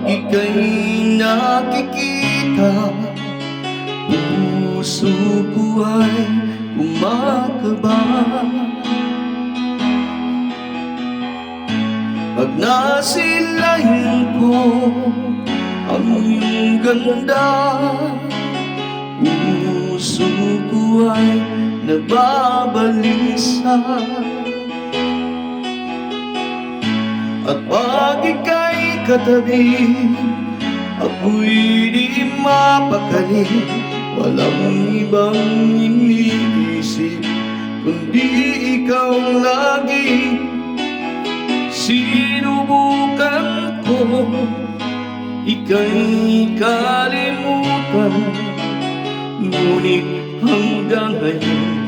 ika'y nakikita, puso ko ay kumakaba. Pag nasilayan ko ang iyong ganda, puso ko ay nababalisa. At pag ika'y katabi, ako'y di mapakali. Walang ibang iniisip kundi ikaw lagi. Sinubukan ko ika'y kalimutan, ngunit hanggang ngayon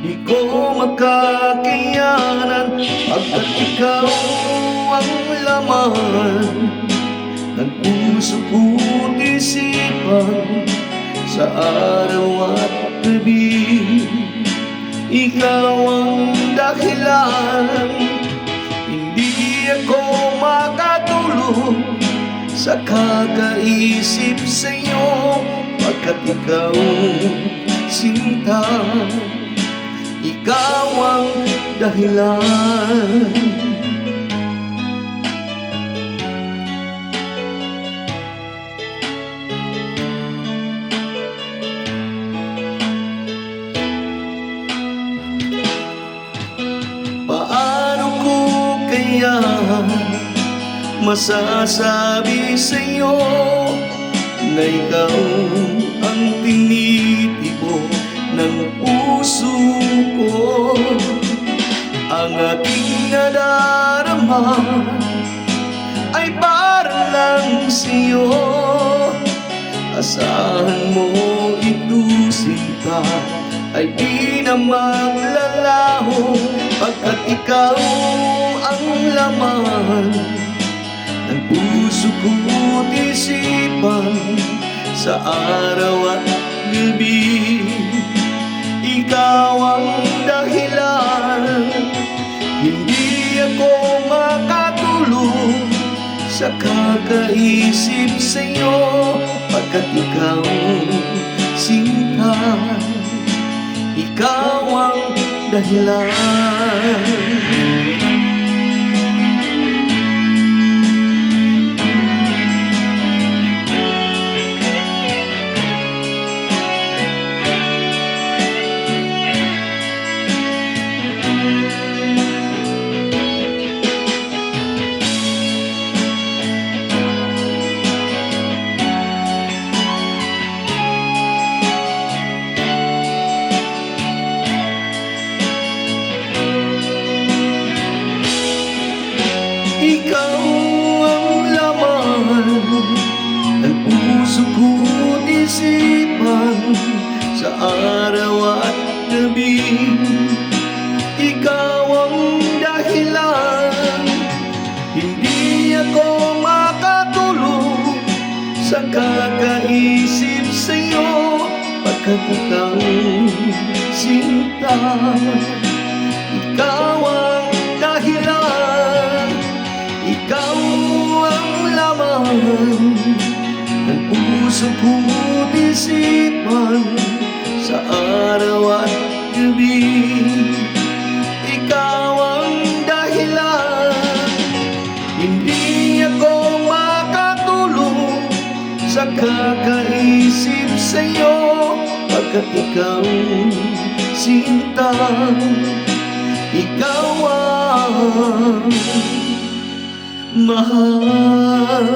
di ko makakayanan, pagkat ikaw ang laman ng puso ko't isipan sa araw at gabi. Ikaw ang dahilan, hindi ako makatulog sa kakaisip sa'yo, pagkat ikaw sinta, ikaw ang dahilan. Paano ko kaya masasabi sa'yo na ikaw ang tinitibo ng puso ko? Ang aking nadarama ay para lang sa'yo. Asahan mo ito, sinta, ay di na maglalaho, pagkat ikaw ang laman ng puso ko't isipan sa araw at gabi. Ikaw ang dahilan, hindi ako makatulog sa kakaisip sa'yo, pagkat ikaw sinta, ikaw ang dahilan. Ikaw ang laman ng puso ko't isipan sa araw at gabi. Ikaw ang dahilan, hindi ako makatulog sa kakaisip sa'yo, pagkat ikaw sinta, ikaw ang dahilan. Ikaw ang laman ng puso ko't isipan sa araw at gabi. Ikaw ang dahilan, hindi ako makatulog sa kakaisip sa'yo, pagkat ikaw sinta, ikaw ang mahal.